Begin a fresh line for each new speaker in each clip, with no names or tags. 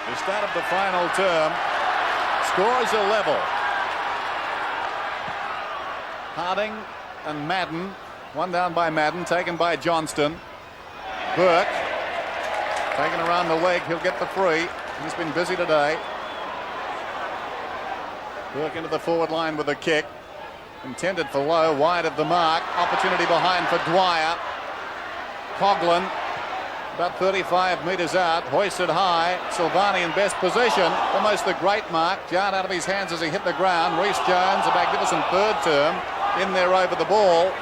The start of the final term. Scores are level. Harding and Madden. One down by Madden, taken by Johnston. Burke. Taken around the leg. He'll get the free. He's been busy today. Burke into the forward line with a kick. Intended for low, wide of the mark. Opportunity behind for Dwyer. Coughlin. About 35 metres out, hoisted high. Silvagni in best position. Almost the great mark. Jarred out of his hands as he hit the ground. Rhys Jones, a magnificent third term, in there over the ball.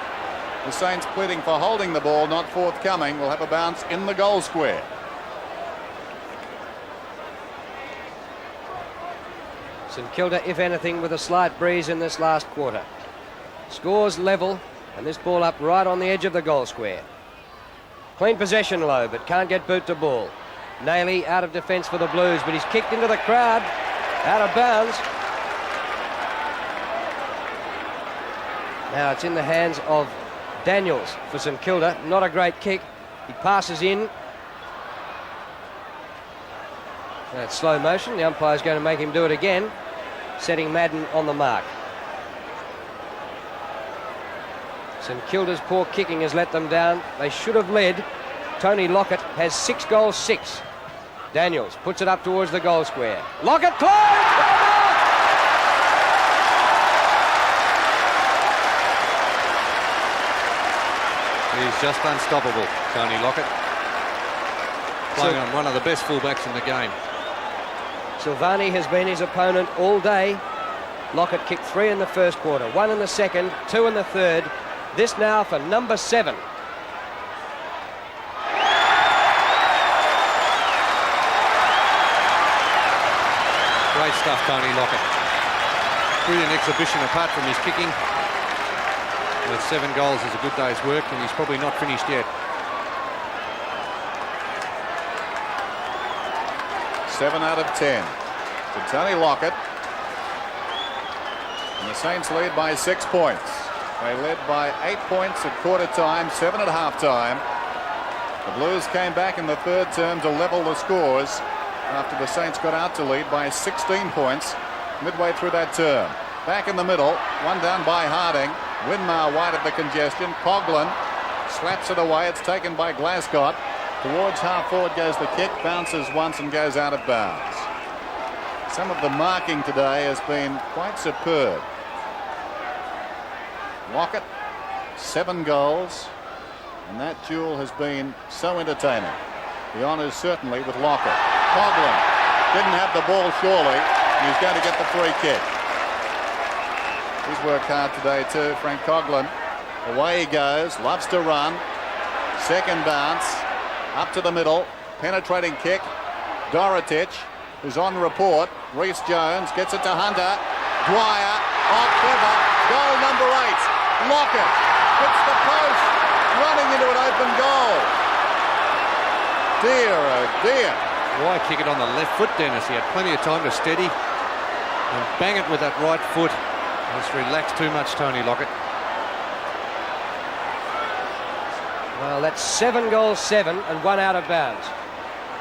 The Saints pleading for holding the ball, not forthcoming. Will have a bounce in the goal square.
St Kilda, if anything, with a slight breeze in this last quarter. Scores level, and this ball up right on the edge of the goal square. Clean possession low, but can't get boot to ball. NALEY out of defence for the Blues, but he's kicked into the crowd. Out of bounds. Now it's in the hands of Daniels for St Kilda. Not a great kick. He passes in. That's slow motion. The umpire's going to make him do it again, setting Madden on the mark. St Kilda's poor kicking has let them down. They should have led. Tony Lockett has 6 goals, 6. Daniels puts it up towards the goal square. Lockett close!
He's just unstoppable, Tony Lockett. Playing on one of the best fullbacks in the game.
Silvagni has been his opponent all day. Lockett kicked 3 in the first quarter, 1 in the second, 2 in the third. This now for number 7.
Great stuff, Tony Lockett. Brilliant exhibition apart from his kicking. With 7 goals is a good day's work, and he's probably not finished yet.
7 out of 10 to Tony Lockett. And the Saints lead by 6 points. They led by 8 points at quarter time, 7 at half time. The Blues came back in the third term to level the scores after the Saints got out to lead by 16 points midway through that term. Back in the middle, one down by Harding. WINMAR wide of the congestion. Coughlin slaps it away. It's taken by Glasgow. Towards half forward goes the kick, bounces once and goes out of bounds. Some of the marking today has been quite superb. Lockett, 7 goals, and that duel has been so entertaining. The honours certainly with Lockett. Coughlin didn't have the ball surely, and he's going to get the free kick. He's worked hard today too, Frank Coughlin. Away he goes, loves to run. Second bounce, up to the middle, penetrating kick. Dorotich, who's on report. Rhys Jones gets it to Hunter. Dwyer, off clever, goal number 8. Lockett hits the post, running into an open goal. Dear, oh dear.
Why kick it on the left foot, Dennis? He had plenty of time to steady and bang it with that right foot. Just relaxed too much, Tony Lockett.
Well, that's 7 goals, 7, and 1 out of bounds.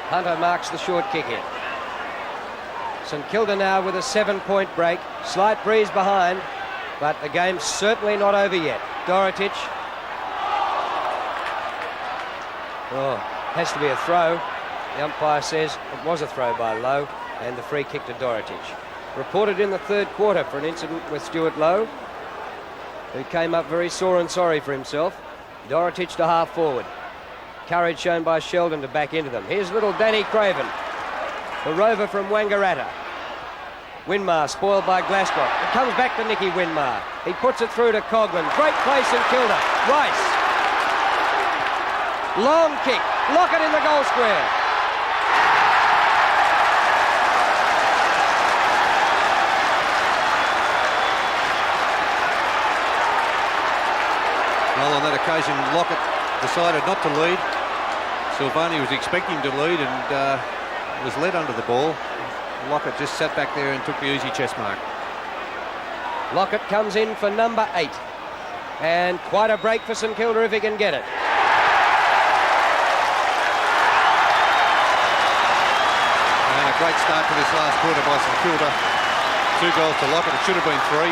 Hunter marks the short kick in. St Kilda now with a 7-point break. Slight breeze behind, but the game's certainly not over yet. Dorotich. Oh, has to be a throw. The umpire says it was a throw by Lowe, and the free kick to Dorotich. Reported in the third quarter for an incident with Stuart Lowe, who came up very sore and sorry for himself. Dorotich to half forward. Courage shown by Sheldon to back into them. Here's little Danny Craven, the rover from Wangaratta. WINMAR spoiled by Glasgow. It comes back to Nicky WINMAR. He puts it through to Coughlin. Great play, St Kilda. Rice. Long kick. Lockett in the goal square.
Well, on that occasion, Lockett decided not to lead. Silvagni was expecting to lead and was led under the ball. Lockett just sat back there and took the easy chest mark.
Lockett comes in for number 8. And quite a break for St Kilda if he can get it.
And a great start to this last quarter by St Kilda. 2 goals to Lockett. It should have been 3.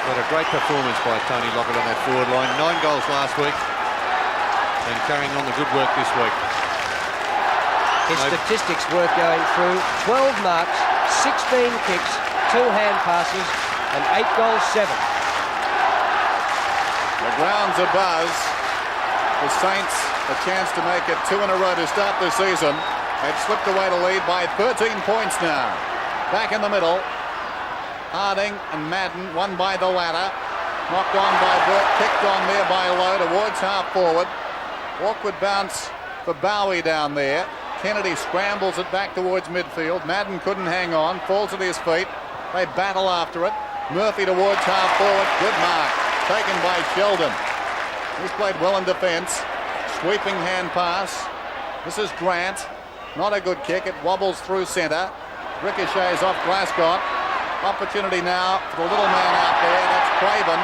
But a great performance by Tony Lockett on that forward line. 9 goals last week and carrying on the good work this week.
His statistics worth going through: 12 marks, 16 kicks, 2 hand passes, and 8 goals, 7.
The ground's abuzz. The Saints a chance to make it 2 in a row to start the season. They've slipped away to lead by 13 points now. Back in the middle, Harding and Madden, one by the latter. Knocked on by Burke, kicked on there by Lowe towards half forward. Awkward bounce for Bowie down there. Kennedy scrambles it back towards midfield. Madden couldn't hang on, falls at his feet. They battle after it. Murphy towards half forward. Good mark. Taken by Sheldon. He's played well in defence. Sweeping hand pass. This is Grant. Not a good kick. It wobbles through centre. Ricochets off Glasgow. Opportunity now for the little man out there. That's Craven.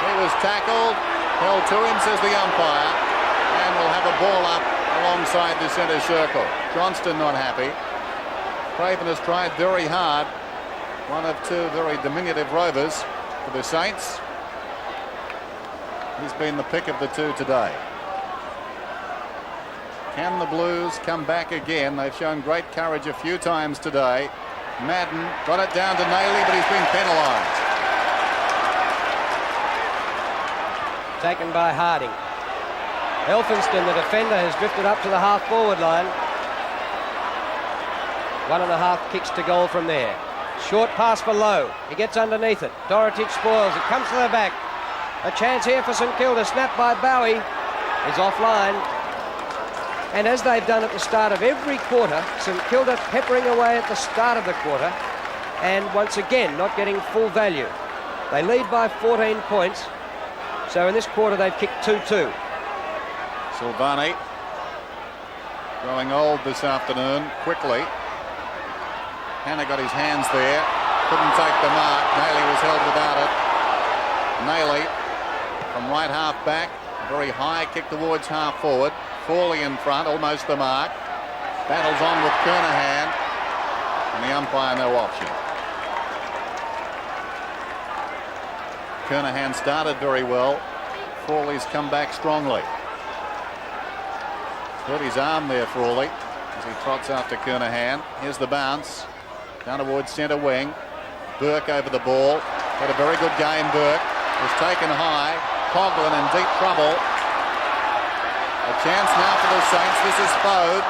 He was tackled. Held to him, says the umpire. And we'll have a ball up alongside the centre circle. Johnston not happy. Craven has tried very hard. One of 2 very diminutive rovers for the Saints. He's been the pick of the 2 today. Can the Blues come back again? They've shown great courage a few times today. Madden got it down to NALEY, but he's been penalised.
Taken by Harding. Elphinston, the defender, has drifted up to the half-forward line. 1.5 kicks to goal from there. Short pass for Lowe. He gets underneath it. Dorotich spoils it. Comes to the back. A chance here for St Kilda. Snapped by Bowie. He's offline. And as they've done at the start of every quarter, St Kilda peppering away at the start of the quarter, and once again not getting full value. They lead by 14 points. So in this quarter they've kicked 2-2.
Silvagni growing old this afternoon quickly. Hannah got his hands there, couldn't take the mark. NALEY was held without it. NALEY from right half back, a very high kick towards half forward. Fawley in front, almost the mark. Battles on with Kernahan, and the umpire no option. Kernahan started very well. Frawley's come back strongly. Hurt his arm there, Frawley, as he trots after Kernahan. Here's the bounce. Down towards centre wing. Burke over the ball. Had a very good game, Burke. Was taken high. Coughlin in deep trouble. A chance now for the Saints. This is Fode.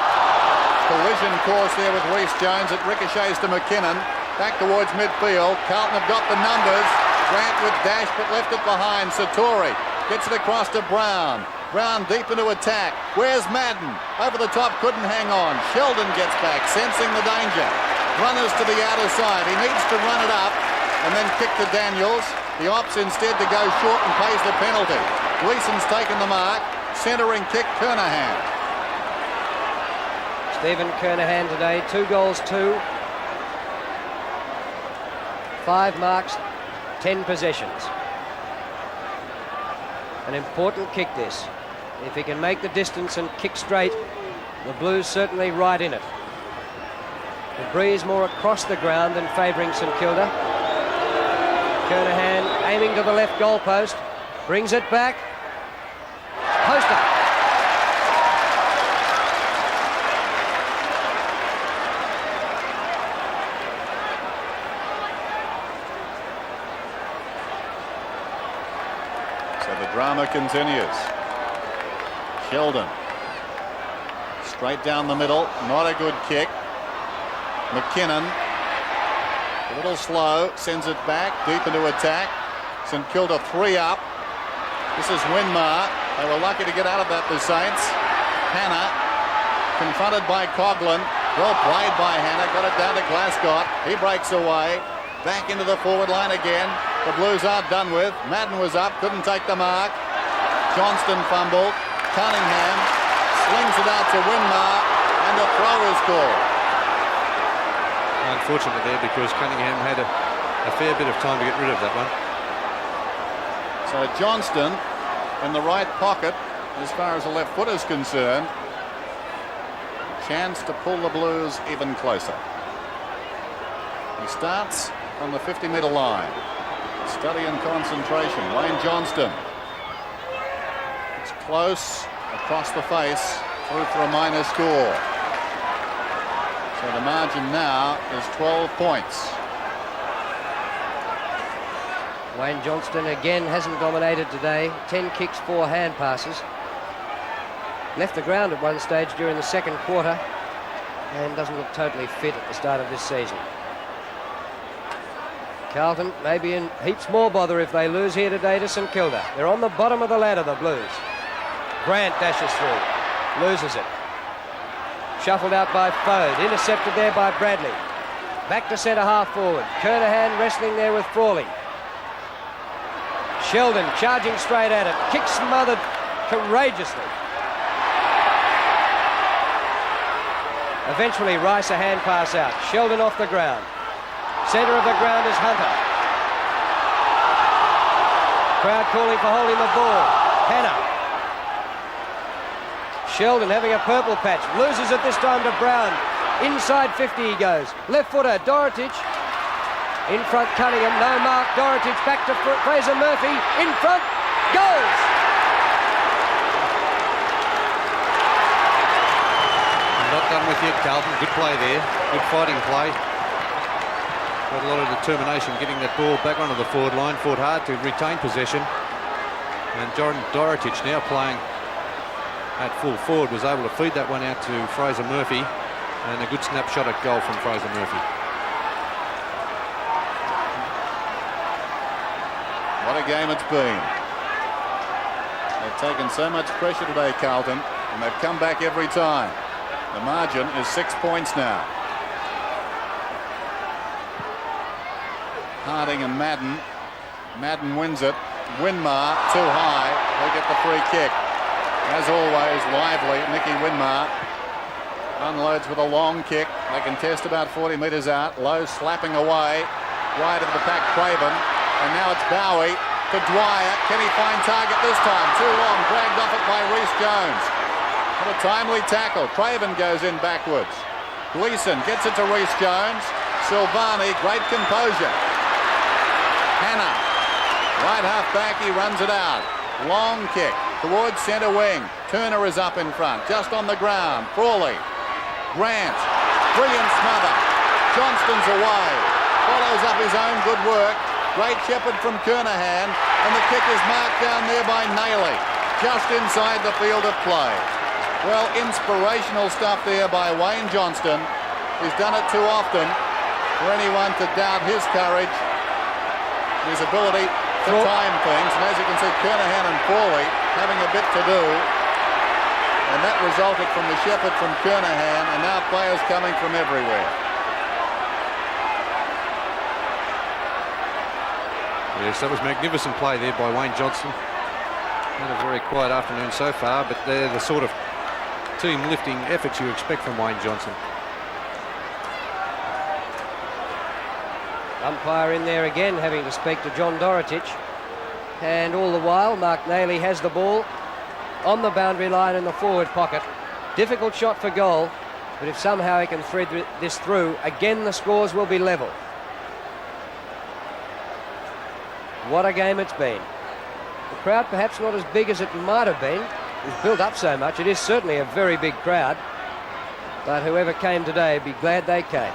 Collision course there with Rhys Jones. It ricochets to McKinnon. Back towards midfield. Carlton have got the numbers. Grant with dash but left it behind. Satori gets it across to Brown. Brown deep into attack. Where's Madden? Over the top, couldn't hang on. Sheldon gets back, sensing the danger. Runners to the outer side. He needs to run it up and then kick to Daniels. He opts instead to go short and pays the penalty. Gleason's taken the mark. Centering kick, Kernahan.
Stephen Kernahan today, 2 goals, 2. 5 marks, 10 possessions. An important kick this. If he can make the distance and kick straight, the Blues certainly right in it. The breeze more across the ground than favouring St Kilda. Kernahan aiming to the left goalpost, brings it back. Post up.
So the drama continues. Sheldon straight down the middle, not a good kick. McKinnon a little slow, sends it back deep into attack. St Kilda 3 up. This is WINMAR. They were lucky to get out of that, the Saints. Hannah confronted by Coughlin. Well played by Hannah. Got it down to Glasgow. He breaks away. Back into the forward line again. The Blues are done with. Madden was up. Couldn't take the mark. Johnston fumbled. Cunningham slings it out to WINMAR. And a throw is called.
Unfortunate there because Cunningham had a fair bit of time to get rid of that one.
So Johnston in the right pocket as far as the left foot is concerned. chance to pull the Blues even closer. He starts on the 50-metre line. Study and concentration. Wayne Johnston. It's close across the face, through for a minor score. So the margin now is 12 points.
Wayne Johnston again hasn't dominated today. 10 kicks, 4 hand passes. Left the ground at one stage during the second quarter and doesn't look totally fit at the start of this season. Carlton may be in heaps more bother if they lose here today to St Kilda. They're on the bottom of the ladder, the Blues. Grant dashes through, loses it. Shuffled out by Fode, intercepted there by Bradley. Back to centre half forward. Kernahan wrestling there with Frawley. Sheldon charging straight at it, kick smothered courageously. Eventually Rice a hand pass out. Sheldon off the ground. Centre of the ground is Hunter. Crowd calling for holding the ball. Hannah. Sheldon having a purple patch. Loses it this time to Brown. Inside 50 he goes. Left footer, Dorotich. In front, Cunningham. No mark. Dorotich back to Fraser Murphy. In front. Goals!
Not done with yet, Carlton. Good play there. Good fighting play. Got a lot of determination getting that ball back onto the forward line. Fought hard to retain possession. And Jordan Dorotich now playing at full forward was able to feed that one out to Fraser Murphy. And a good snapshot at goal from Fraser Murphy.
What a game it's been. They've taken so much pressure today, Carlton, and they've come back every time. The margin is 6 points now. Harding and Madden. Madden wins it. Winmar too high. They get the free kick. As always, lively. Nicky Winmar unloads with a long kick. They contest about 40 metres out. Lowe slapping away. Wide of the pack, Craven. And now it's Bowie to Dwyer. Can he find target this time? Too long. Dragged off it by Reece Jones. What a timely tackle. Craven goes in backwards. Gleeson gets it to Reece Jones. Silvagni, great composure. Hannah, right half back, he runs it out. Long kick towards centre wing. Turner is up in front, just on the ground. Frawley, Grant, brilliant smother. Johnston's away. Follows up his own good work. Great shepherd from Kernahan, and the kick is marked down there by NALEY, just inside the field of play. Well, inspirational stuff there by Wayne Johnston. He's done it too often for anyone to doubt his courage, his ability to time things. And as you can see, Kernahan and Frawley having a bit to do. And that resulted from the shepherd from Kernahan, and now players coming from everywhere.
Yes, that was magnificent play there by Wayne Johnston. Had a very quiet afternoon so far, but they're the sort of team-lifting efforts you expect from Wayne Johnston.
Umpire in there again, having to speak to John Dorotich. And all the while, Mark NALEY has the ball on the boundary line in the forward pocket. Difficult shot for goal, but if somehow he can thread this through, again the scores will be level. What a game it's been. The crowd perhaps not as big as it might have been. It's built up so much. It is certainly a very big crowd. But whoever came today, be glad they came.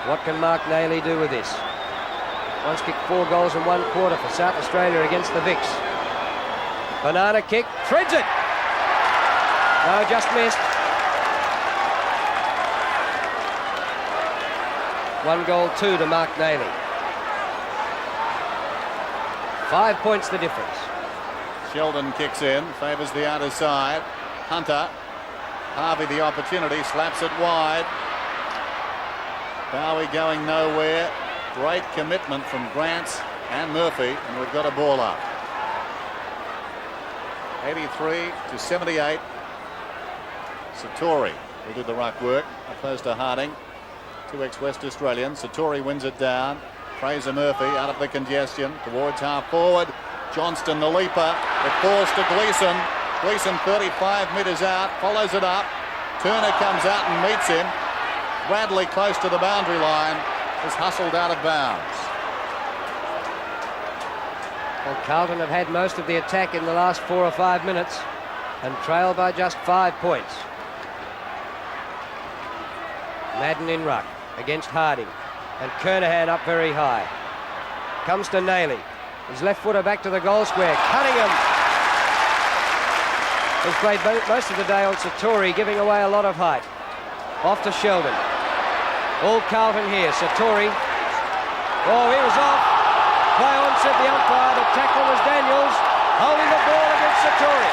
What can Mark NALEY do with this? Once kicked 4 goals in 1 quarter for South Australia against the Vicks. Banana kick, threads it. No, just missed. 1 goal, 2 to Mark NALEY. 5 points the difference.
Sheldon kicks in, favours the outer side. Hunter, Harvey the opportunity, slaps it wide. Bowie going nowhere. Great commitment from Grant and Murphy, and we've got a ball up. 83-78. Satori will do the ruck work opposed to Harding. 2 ex-West Australians. Satori wins it down. Fraser Murphy out of the congestion towards half forward. Johnston, the leaper. It falls to Gleeson. Gleeson 35 metres out, follows it up. Turner comes out and meets him. Bradley, close to the boundary line, is hustled out of bounds.
Well, Carlton have had most of the attack in the last 4 or 5 minutes and trail by just 5 points. Madden in ruck against Harding, and Kernahan up very high. Comes to NALEY. His left footer back to the goal square. Cunningham has played most of the day on Satori, giving away a lot of height. Off to Sheldon. All Carlton here. Satori. Oh, he was off. Play on, said the umpire. The tackler was Daniels, holding the ball against Satori.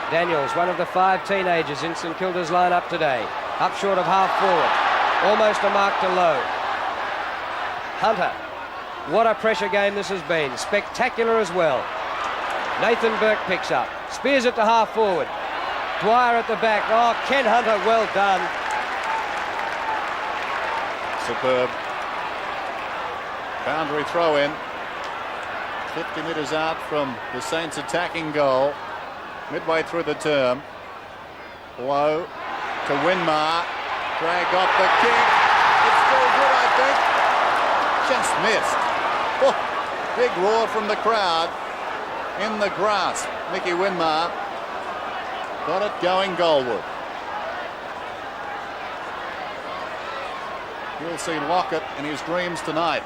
Daniels, one of the 5 teenagers in St Kilda's lineup today. Up short of half forward. Almost a mark to Lowe. Hunter. What a pressure game this has been. Spectacular as well. Nathan Burke picks up. Spears it to half forward. Dwyer at the back. Oh, Ken Hunter, well done.
Superb. Boundary throw in. 50 metres out from the Saints' attacking goal. Midway through the term. Low to Winmar. Drag off the kick. It's still good, I think. Just missed. Oh, big roar from the crowd. In the grass. Nicky Winmar got it going goalward. You'll see Lockett in his dreams tonight.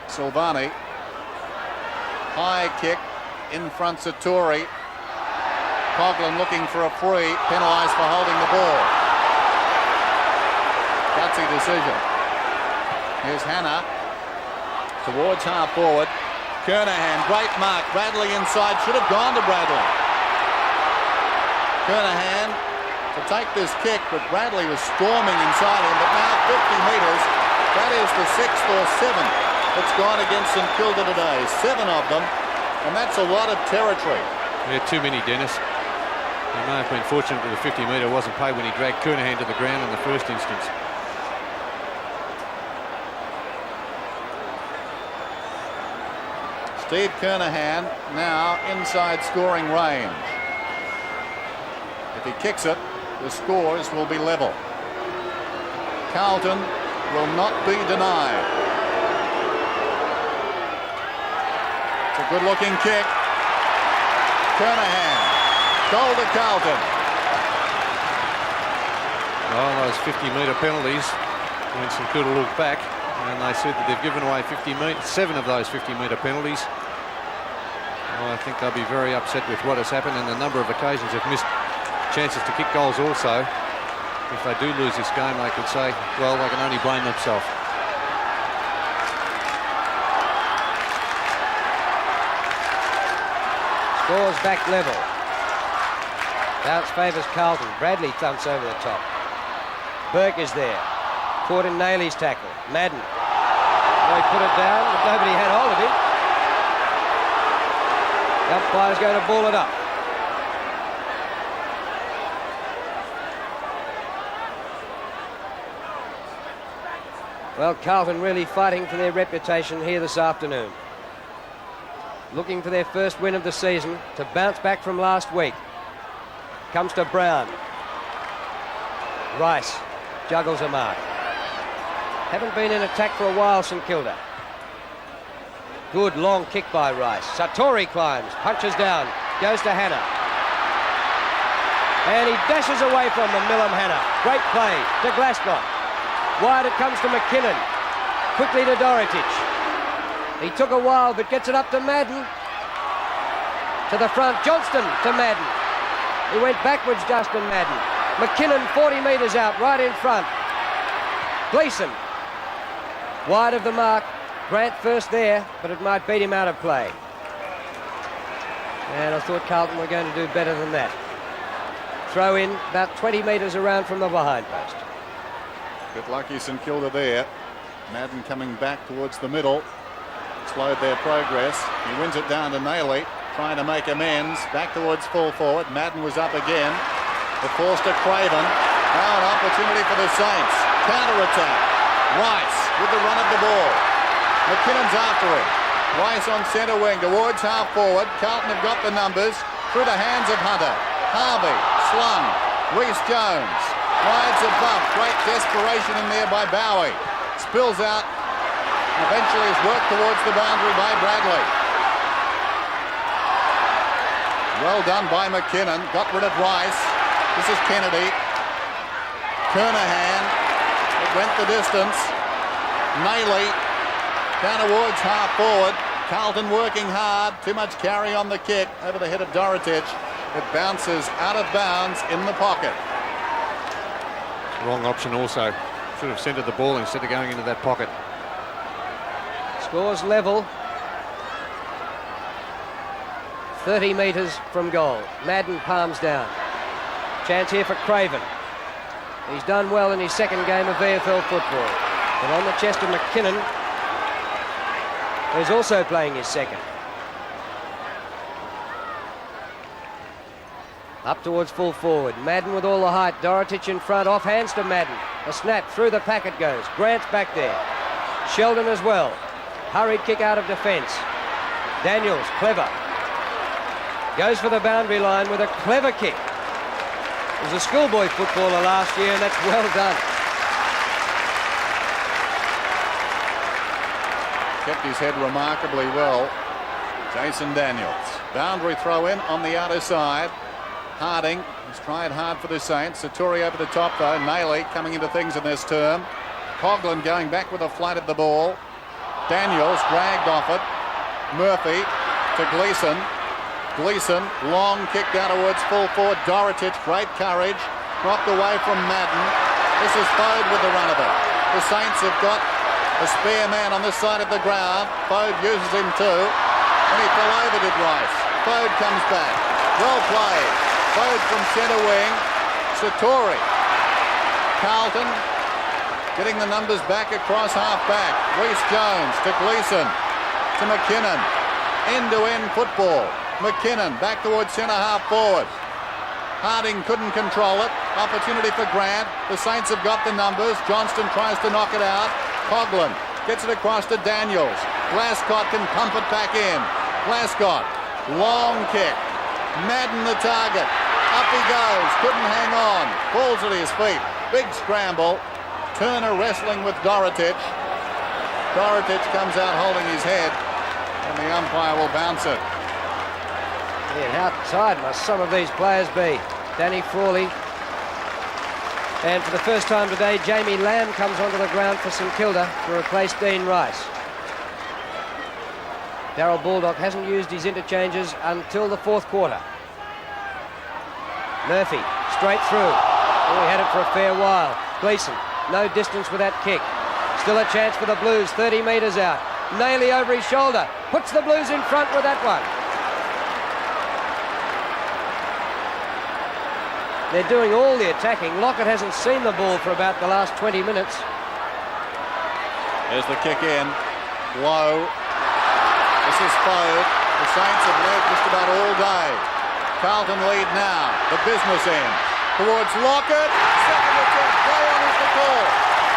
Silvagni. High kick in front, Satori. Coughlin looking for a free, penalised for holding the ball. Gutsy decision. Here's Hannah towards half forward. Kernahan, great mark. Bradley inside, should have gone to Bradley. Kernahan to take this kick, but Bradley was storming inside him. But now 50 metres, that is the 6th or 7th that's gone against St Kilda today. 7 of them, and that's a lot of territory.
Yeah, too many, Dennis. He may have been fortunate that the 50-metre wasn't paid when he dragged Kernahan to the ground in the first instance.
Steve Kernahan now inside scoring range. If he kicks it, the scores will be level. Carlton will not be denied. It's a good-looking kick. Kernahan. Goal to Carlton.
Well, those 50-metre penalties, when St Kilda looked back, and they said that they've given away 7 of those 50-metre penalties. Well, I think they'll be very upset with what has happened, and a number of occasions have missed chances to kick goals also. If they do lose this game, they could say, well, they can only blame themselves.
Scores back level. Bounce favours Carlton. Bradley thumps over the top. Burke is there. Caught in NALEY's tackle. Madden. Oh, he put it down, but nobody had hold of him. The umpire's going to ball it up. Well, Carlton really fighting for their reputation here this afternoon. Looking for their first win of the season to bounce back from last week. Comes to Brown. Rice juggles a mark. Haven't been in attack for a while, St Kilda. Good long kick by Rice. Satori climbs, punches down, goes to Hannah. And he dashes away from them, Millum Hannah. Great play to Glasgow. Wide it comes to McKinnon. Quickly to Dorotic. He took a while, but gets it up to Madden. To the front, Johnston to Madden. He went backwards, Justin Madden. McKinnon 40 metres out, right in front. Gleeson. Wide of the mark. Grant first there, but it might beat him out of play. And I thought Carlton were going to do better than that. Throw in about 20 metres around from the behind post.
Bit lucky St Kilda there. Madden coming back towards the middle. Slowed their progress. He wins it down to NALEY, trying to make amends. Back towards full forward. Madden was up again. The force to Craven. Now an opportunity for the Saints. Counter-attack. Rice with the run of the ball. McKinnon's after him. Rice on centre wing towards half forward. Carlton have got the numbers through the hands of Hunter. Harvey slung. Reece Jones rides a bump. Great desperation in there by Bowie. Spills out. Eventually is worked towards the boundary by Bradley. Well done by McKinnon. Got rid of Rice. This is Kennedy. Kernahan. It went the distance. NALEY down towards half forward. Carlton working hard. Too much carry on the kick over the head of Dorotich. It bounces out of bounds in the pocket.
Wrong option also. Should have centred the ball instead of going into that pocket.
Scores level. 30 metres from goal. Madden palms down. Chance here for Craven. He's done well in his second game of VFL football. But on the chest of McKinnon, who's also playing his second. Up towards full forward. Madden with all the height. Dorotich in front. Off hands to Madden. A snap through the packet goes. Grant's back there. Sheldon as well. Hurried kick out of defence. Daniels, clever. Goes for the boundary line with a clever kick. He was a schoolboy footballer last year, and that's well done.
Kept his head remarkably well. Jason Daniels. Boundary throw in on the outer side. Harding has tried hard for the Saints. Saturi over the top though. NALEY coming into things in this term. Coughlin going back with a flight of the ball. Daniels dragged off it. Murphy to Gleeson. Gleeson, long kick down towards full forward. Dorotich, great courage. Dropped away from Madden. This is Fode with the run of it. The Saints have got a spare man on this side of the ground. Fode uses him too. And he fell over, did Rice. Fode comes back. Well played. Fode from centre wing. Satori. Carlton getting the numbers back across half back. Reece Jones to Gleeson. To McKinnon. End-to-end football. McKinnon back towards centre half forward. Harding couldn't control it. Opportunity for Grant. The Saints have got the numbers. Johnston tries to knock it out. Coughlin gets it across to Daniels. Glascott can pump it back in. Glascott, long kick. Madden the target. Up he goes. Couldn't hang on. Falls at his feet. Big scramble. Turner wrestling with Dorotich. Dorotich comes out holding his head, and the umpire will bounce it.
Yeah, how tired must some of these players be? Danny Frawley. And for the first time today, Jamie Lamb comes onto the ground for St Kilda to replace Dean Rice. Darryl Baldock hasn't used his interchanges until the fourth quarter. Murphy, straight through. Oh, he had it for a fair while. Gleeson, no distance with that kick. Still a chance for the Blues, 30 metres out. NALEY over his shoulder, puts the Blues in front with that one. They're doing all the attacking. Lockett hasn't seen the ball for about the last 20 minutes.
There's the kick in. Low. This is Fode. The Saints have led just about all day. Carlton lead now. The business end. Towards Lockett. Second attempt. Play on is the call.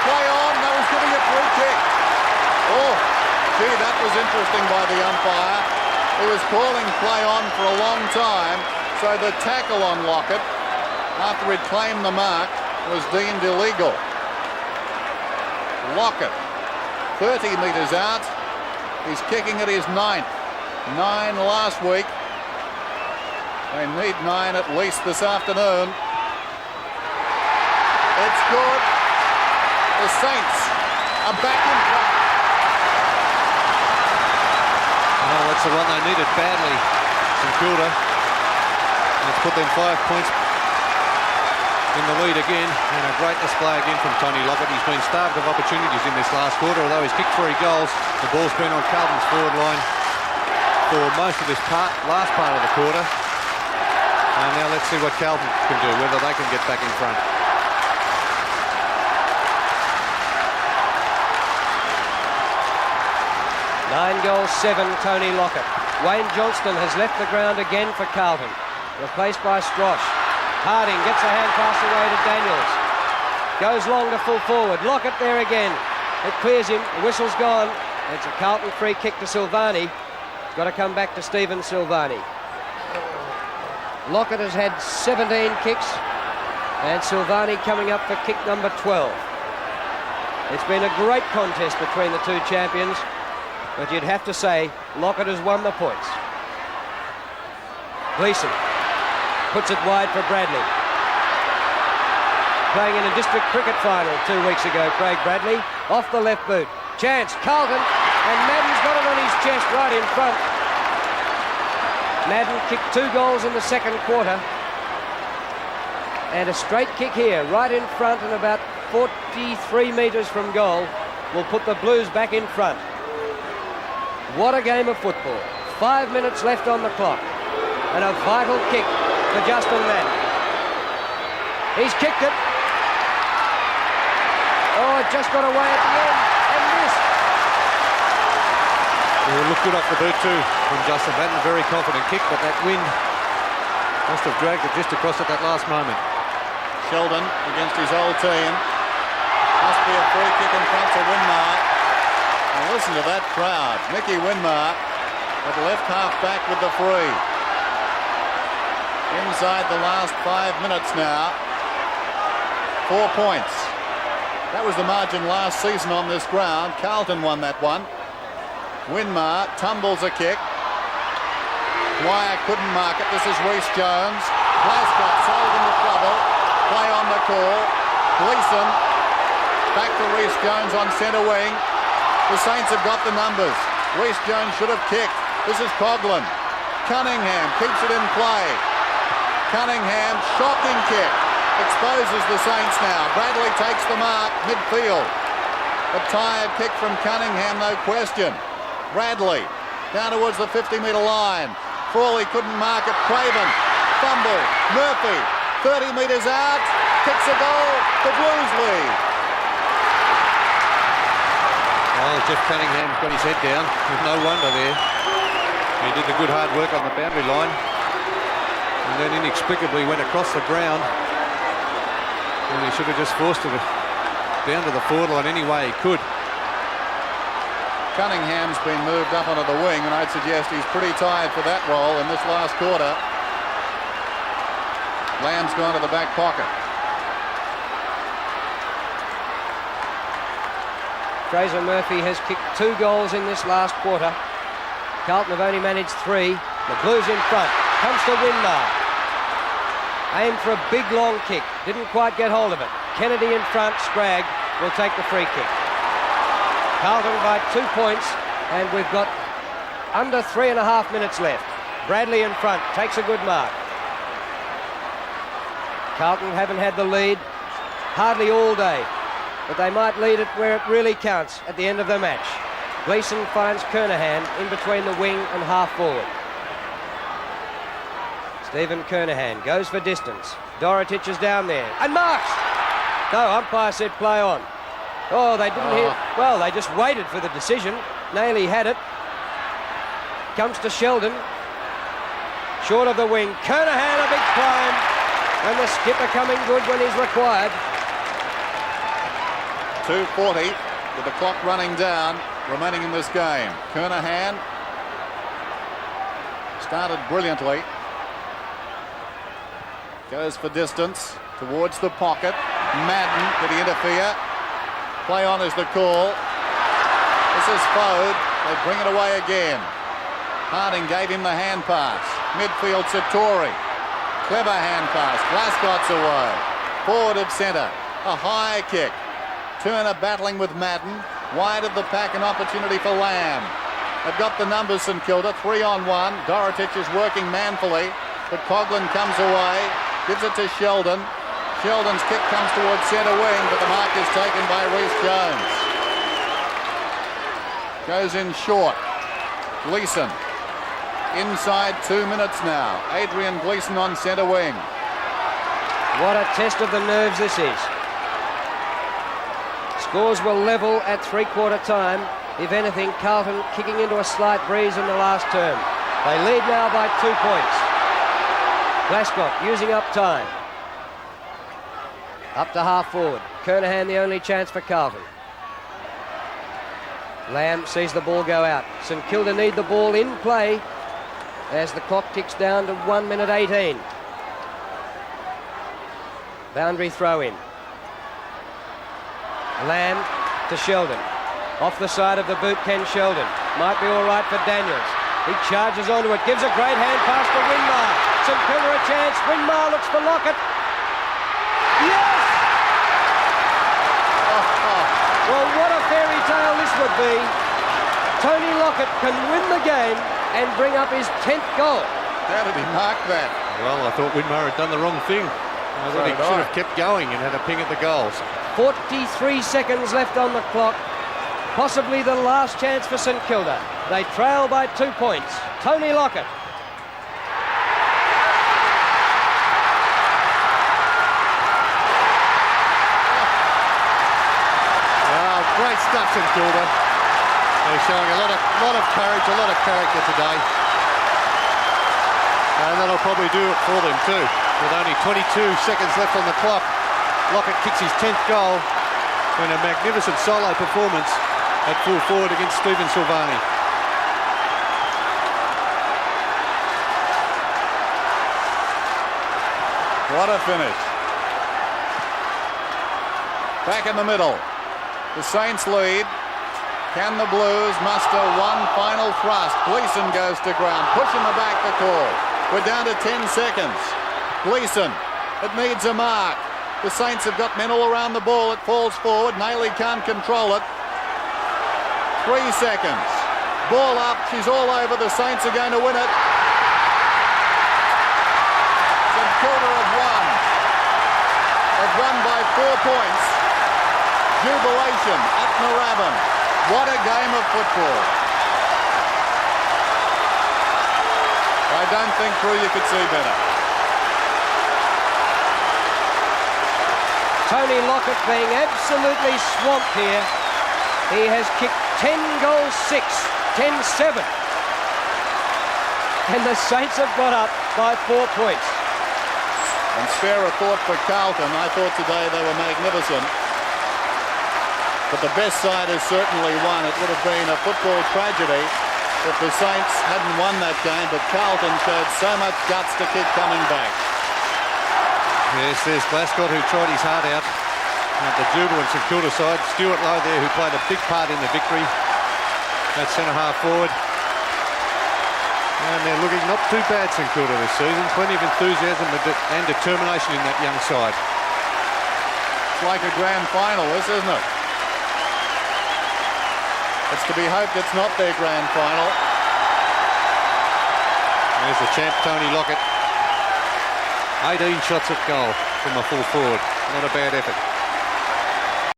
Play on. No one's giving a free kick. Oh, gee, that was interesting by the umpire. He was calling play on for a long time. So the tackle on Lockett, after he'd claimed the mark, was deemed illegal. Lockett, 30 metres out. He's kicking at his 9th. 9 last week. They need 9 at least this afternoon. It's good. The Saints are back in front.
Oh, that's the one they needed badly. St Kilda. Let's put them 5 points in the lead again, and a great display again from Tony Lockett. He's been starved of opportunities in this last quarter, although he's kicked 3 goals. The ball's been on Carlton's forward line for most of this last part of the quarter. And now let's see what Carlton can do, whether they can get back in front.
Nine goals, 7, Tony Lockett. Wayne Johnston has left the ground again for Carlton, replaced by Strosh. Harding gets a hand pass away to Daniels. Goes long to full forward. Lockett there again. It clears him. The whistle's gone. It's a Carlton free kick to Silvagni. It's got to come back to Stephen Silvagni. Lockett has had 17 kicks, and Silvagni coming up for kick number 12. It's been a great contest between the two champions, but you'd have to say Lockett has won the points. Gleeson puts it wide for Bradley. Playing in a district cricket final 2 weeks ago, Craig Bradley, off the left boot. Chance, Carlton, and Madden's got it on his chest right in front. Madden kicked 2 goals in the second quarter. And a straight kick here, right in front and about 43 metres from goal, will put the Blues back in front. What a game of football. 5 minutes left on the clock. And a vital kick for Justin Madden. He's kicked it. Oh, it just got away at the end and missed.
It looked good off the boot too from Justin Madden. Very confident kick, but that wind must have dragged it just across at that last moment.
Sheldon against his old team. Must be a free kick in front to WINMAR. And listen to that crowd. Nicky WINMAR at left half back with the free. Inside the last 5 minutes now. 4 points. That was the margin last season on this ground. Carlton won that one. WINMAR tumbles a kick. Dwyer couldn't mark it. This is Reece Jones. Glasgow sold into trouble. Play on the call. Gleeson back to Reece Jones on centre wing. The Saints have got the numbers. Reece Jones should have kicked. This is Coughlin. Cunningham keeps it in play. Cunningham, shocking kick. Exposes the Saints now. Bradley takes the mark, midfield. A tired kick from Cunningham, no question. Bradley down towards the 50-metre line. Frawley couldn't mark it. Craven, fumble. Murphy, 30 metres out, kicks a goal. The Blues lead.
Oh, Jeff Cunningham's got his head down. There's no wonder there. He did the good hard work on the boundary line. And then inexplicably went across the ground. And he should have just forced it down to the forward line any way he could.
Cunningham's been moved up onto the wing, and I'd suggest he's pretty tired for that role in this last quarter. Lamb's gone to the back pocket.
Fraser Murphy has kicked 2 goals in this last quarter. Carlton have only managed 3. The Blues in front. Comes to WINMAR. Aimed for a big long kick. Didn't quite get hold of it. Kennedy in front. Scragg will take the free kick. Carlton by 2 points, and we've got under 3.5 minutes left. Bradley in front. Takes a good mark. Carlton haven't had the lead hardly all day, but they might lead it where it really counts at the end of the match. Gleeson finds Kernahan in between the wing and half forward. Stephen Kernahan goes for distance. Dorotich is down there and marks. No, umpire said play on. Oh, they didn't hear. Well, they just waited for the decision. NALEY had it. Comes to Sheldon. Short of the wing. Kernahan, a big climb. And the skipper coming good when he's required.
2:40 with the clock running down, remaining in this game. Kernahan started brilliantly. Goes for distance towards the pocket. Madden, did he interfere? Play on is the call. This is Fode. They bring it away again. Harding gave him the hand pass. Midfield Satori. Clever hand pass. Glasgott's away. Forward of centre. A high kick. Turner battling with Madden. Wide of the pack, an opportunity for Lamb. They've got the numbers, St Kilda. 3-on-1. Dorotich is working manfully, but Coughlin comes away. Gives it to Sheldon. Sheldon's kick comes towards centre wing, but the mark is taken by Reece Jones. Goes in short. Gleeson. Inside 2 minutes now. Adrian Gleeson on centre wing.
What a test of the nerves this is. Scores were level at 3/4 time. If anything, Carlton kicking into a slight breeze in the last term. They lead now by 2 points. Glasgow using up time. Up to half forward. Kernahan the only chance for Carlton. Lamb sees the ball go out. St Kilda need the ball in play as the clock ticks down to 1 minute 18. Boundary throw in. Lamb to Sheldon. Off the side of the boot, Ken Sheldon. Might be all right for Daniels. He charges onto it, gives a great hand pass to WINMAR. St Kilda a chance. WINMAR looks for Lockett. Yes! Well, what a fairy tale this would be. Tony Lockett can win the game and bring up his 10th goal.
How did he mark that?
Well, I thought WINMAR had done the wrong thing. I thought he should have kept going and had a ping at the goals.
43 seconds left on the clock. Possibly the last chance for St Kilda. They trail by 2 points. Tony Lockett.
Well, great stuff, St Kilda. They're showing a lot of courage, a lot of character today. And that'll probably do it for them too. With only 22 seconds left on the clock, Lockett kicks his 10th goal in a magnificent solo performance at full forward against Stephen Silvagni.
What a finish. Back in the middle. The Saints lead. Can the Blues muster one final thrust? Gleeson goes to ground. Pushing the back the call. We're down to 10 seconds. Gleeson. It needs a mark. The Saints have got men all around the ball. It falls forward. NALEY can't control it. 3 seconds. Ball up. She's all over. The Saints are going to win it. St Kilda have won. They've won by 4 points. Jubilation at Moorabbin. What a game of football. I don't think, Drew, you could see better.
Tony Lockett being absolutely swamped here. He has kicked 10 goals 6, 10-7. And the Saints have got up by 4 points.
And spare a thought for Carlton. I thought today they were magnificent. But the best side has certainly won. It would have been a football tragedy if the Saints hadn't won that game. But Carlton showed so much guts to keep coming back.
Yes, there's Glasgow who tried his heart out. At the jubilant St Kilda side. Stuart Lowe there who played a big part in the victory. That centre-half forward. And they're looking not too bad, St Kilda, this season. Plenty of enthusiasm and determination in that young side.
It's like a grand final, this, isn't it? It's to be hoped it's not their grand final.
There's the champ, Tony Lockett. 18 shots at goal from a full forward. Not a bad effort.